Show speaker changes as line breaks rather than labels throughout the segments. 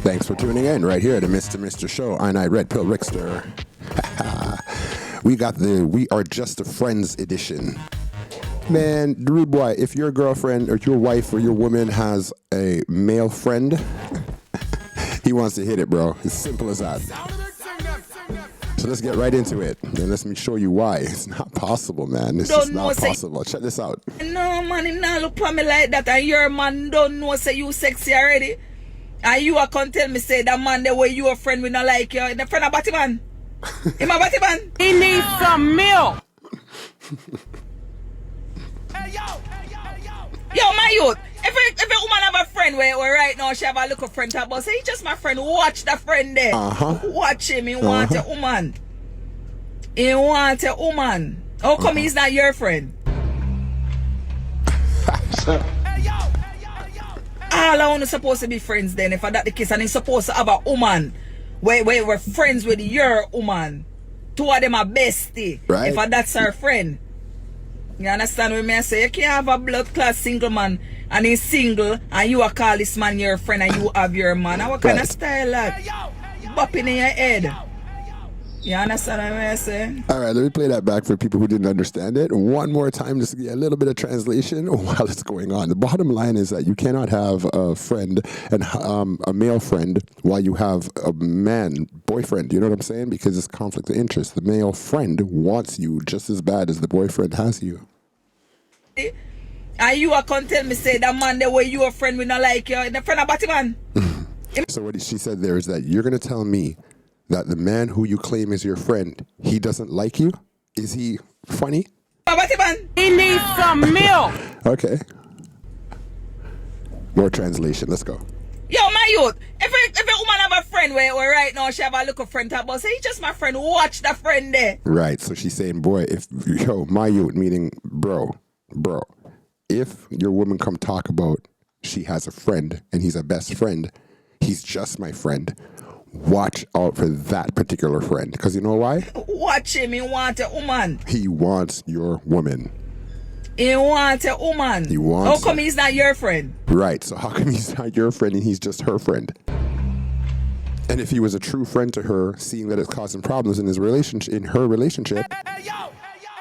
Thanks for tuning in right here to Mr. Show. I'm redpillrixter. We got the We Are Just a Friends edition. Man, rude boy, if your girlfriend or your wife or your woman has a male friend, he wants to hit it, bro. It's simple as that. So let's get right into it. And let me show you why. It's not possible, man. It's just not possible. Check this out.
No, man, you not look for me like that. And your man don't know say you sexy already. And you are come tell me say that man the way you a friend we not like you. The friend of Batman. Him a Batman.
He needs some milk.
Yo, my youth. If a woman have a friend where right now she have a little friend talk about say he just my friend. Watch the friend there. Watch him. He want a woman. He want a woman. How come he's not your friend? All I want supposed to be friends then if that the case and he's supposed to have a woman where we're friends with your woman. Two of them are bestie.
Right.
If that's her friend. You understand what I say? You can't have a blood class single man and he's single and you call this man your friend and you have your man. What kind of style that? Bopping in your head. You understand what I say?
All right, let me play that back for people who didn't understand it. One more time, just to get a little bit of translation while it's going on. The bottom line is that you cannot have a friend and a male friend while you have a man boyfriend. You know what I'm saying? Because it's conflict of interest. The male friend wants you just as bad as the boyfriend has you.
And you are come tell me say that man the way you a friend we not like you. The friend of Batman.
So what she said there is that you're going to tell me that the man who you claim is your friend, he doesn't like you? Is he funny?
Batman.
He needs some milk.
Okay. More translation. Let's go.
Yo, my youth. If a woman have a friend where right now she have a little friend talk about say he just my friend. Watch the friend there.
Right. So she's saying, boy, my youth, meaning bro, if your woman come talk about she has a friend and he's a best friend, he's just my friend. Watch out for that particular friend. Because you know why?
Watch him. He want a woman.
He wants your woman.
He want a woman.
He wants
How come he's not your friend?
Right. So how come he's not your friend and he's just her friend? And if he was a true friend to her, seeing that it's causing problems in his relationship, in her relationship,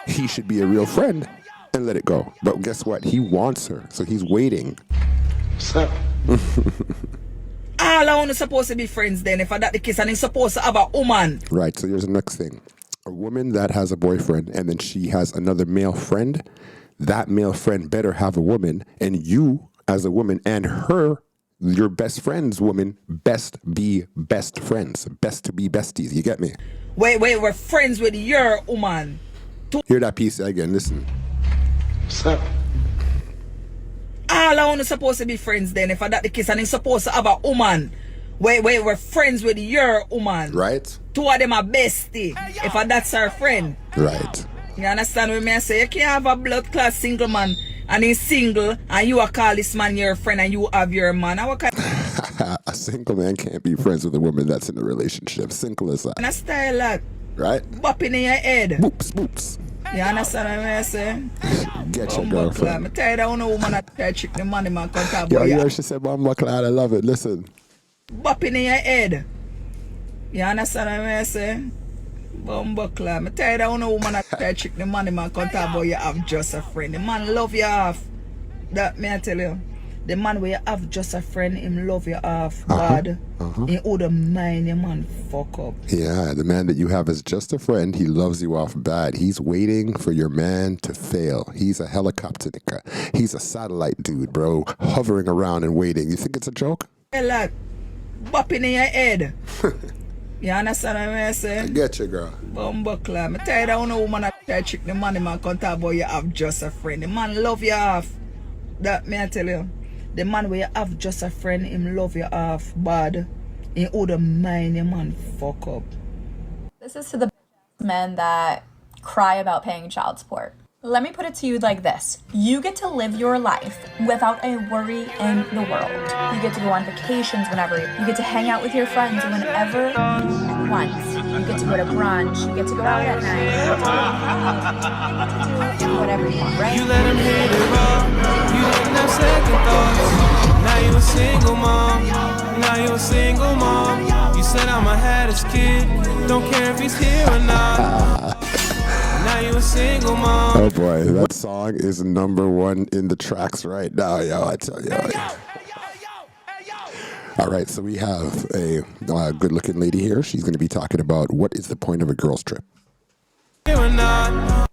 he should be a real friend and let it go. But guess what? He wants her. So he's waiting.
All I want supposed to be friends then if that the case and he's supposed to have a woman.
Right, so here's the next thing. A woman that has a boyfriend and then she has another male friend, that male friend better have a woman, and you as a woman and her, your best friend's woman, best be best friends. Best to be besties, you get me?
Wait, we're friends with your woman.
Hear that piece again, listen.
All I want supposed to be friends then if that the case and he's supposed to have a woman. Wait, we're friends with your woman.
Right.
Two of them are bestie. If that's her friend.
Right.
You understand what I say? You can't have a blood class single man and he's single and you call this man your friend and you have your man. What kind
A single man can't be friends with a woman that's in a relationship. Simple as that.
of style that?
Right?
Bopping in your head.
Boops.
You understand what I say?
Get your girlfriend.
I'm tired of no woman that try to trick the money man come talk
Yo,
about you.
she said, Mama Cloud, I love it. Listen.
Bopping in your head. You understand what I say? Bumbuckler. I'm tired of no woman that try to trick the money man come talk about you have just a friend. The man love you half. That may I tell you. The man where you have just a friend, him love you half bad. He wouldn't mind your man fuck up.
Yeah, the man that you have is just a friend. He loves you off bad. He's waiting for your man to fail. He's a helicopter nigga. He's a satellite dude, bro, hovering around and waiting. You think it's a joke?
Hey, lad, bopping in your head. You understand what I say?
I get you, girl.
Bumbuckler. I'm tired of no woman that try to trick the money man come talk about you have just a friend. The man love you half. That may I tell you. The man where you have just a friend, him love you half bad. He wouldn't mind your man fuck up.
This is to the men that cry about paying child support. Let me put it to you like this. You get to live your life without a worry in the world. You get to go on vacations whenever. You get to hang out with your friends whenever you want. You get to go to brunch. You get to go out at night. You get to do whatever you want, right?
You let him hit it raw. You didn't have second thoughts. Now you a single mom. Now you you a single mom. You said I'ma have this kid. Don't care if he's here or not. Now you a single mom.
Oh boy, that song is #1 in the tracks right now, yo. I tell you. All right, so we have a good-looking lady here. She's going to be talking about what is the point of a girls' trip.
Now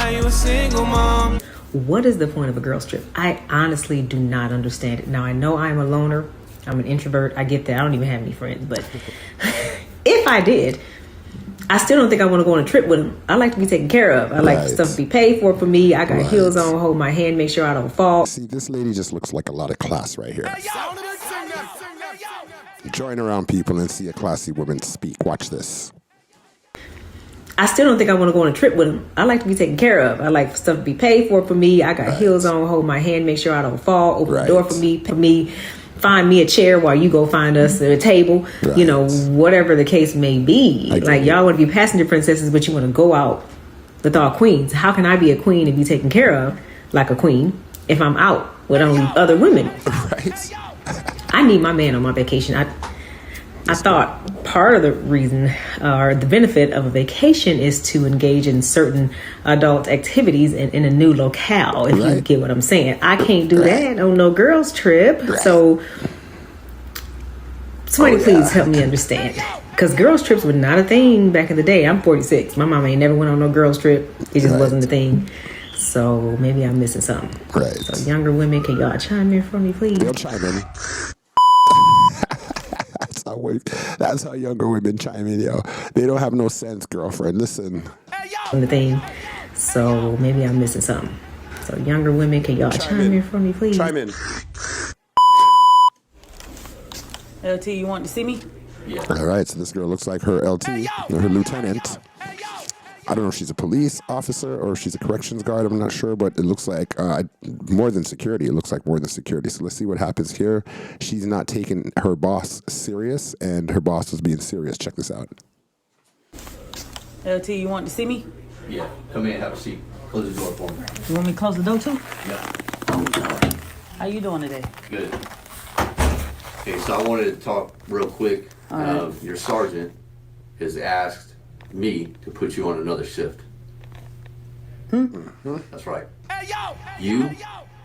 you a single mom.
What is the point of a girls' trip? I honestly do not understand it. Now, I know I'm a loner. I'm an introvert. I get that. I don't even have any friends. But if I did, I still don't think I want to go on a trip with them. I like to be taken care of. I like stuff to be paid for me. I got heels on, hold my hand, make sure I don't fall.
See, this lady just looks like a lot of class right here. Join around people and see a classy woman speak. Watch this.
I still don't think I want to go on a trip with them. I like to be taken care of. I like stuff to be paid for me. I got heels on, hold my hand, make sure I don't fall. Open the door for me. Find me a chair while you go find us a table. You know, whatever the case may be. Like, y'all want to be passenger princesses, but you want to go out with all queens. How can I be a queen and be taken care of like a queen if I'm out with only other women?
Right.
I need my man on my vacation. I thought part of the reason or the benefit of a vacation is to engage in certain adult activities in a new locale, if you get what I'm saying. I can't do that on no girls' trip. So somebody please help me understand. Because girls' trips were not a thing back in the day. I'm 46. My mama ain't never went on no girls' trip. It just wasn't a thing. So maybe I'm missing something.
Right.
So younger women, can y'all chime in for me, please?
They'll chime in. That's how younger women chime in, yo. They don't have no sense, girlfriend. Listen.
The thing. So maybe I'm missing something. So younger women, can y'all chime in for me, please?
Chime in.
LT, you want to see me?
Yeah. All right, so this girl looks like her LT, her lieutenant. I don't know if she's a police officer or if she's a corrections guard. I'm not sure, but it looks like more than security. It looks like more than security. So let's see what happens here. She's not taking her boss serious, and her boss was being serious. Check this out.
LT, you want to see me?
Yeah. Come in, have a seat. Close the door for me.
You want me to close the door too?
Yeah.
How you doing today?
Good. Okay, so I wanted to talk real quick. Your sergeant has asked me to put you on another shift. That's right. You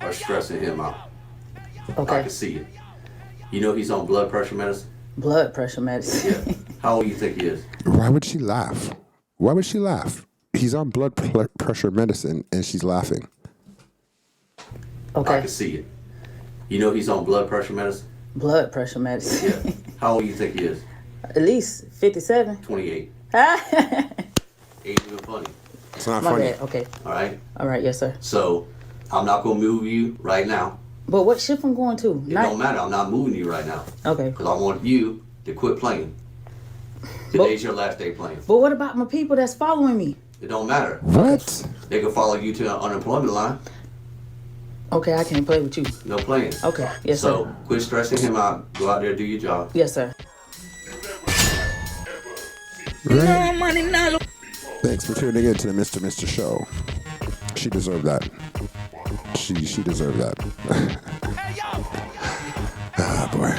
are stressing him out.
Okay.
I can see it. You know he's on blood pressure medicine?
Blood pressure medicine.
Yeah. How old do you think he is?
Why would she laugh? Why would she laugh? He's on blood pressure medicine, and she's laughing.
I
Okay.
can see it. You know he's on blood pressure medicine?
Blood pressure medicine.
Yeah. How old do you think he is?
At least 57.
28.
My
Ain't even funny.
It's not funny.
bad. Okay.
All right?
All right. Yes, sir.
So, I'm not going to move you right now.
But what shift I'm going to?
It don't matter. I'm not moving you right now.
Okay.
Because I want you to quit playing. Today's your last day playing.
But what about my people that's following me?
It don't matter.
What?
They can follow you to the unemployment line.
Okay, I can't play with you.
No playing.
Okay. Yes,
So,
sir.
quit stressing him out. Go out there, do your job.
Yes, sir.
Right. Thanks for tuning in to the Mr. Show. She deserved that. She deserved that. Ah, boy.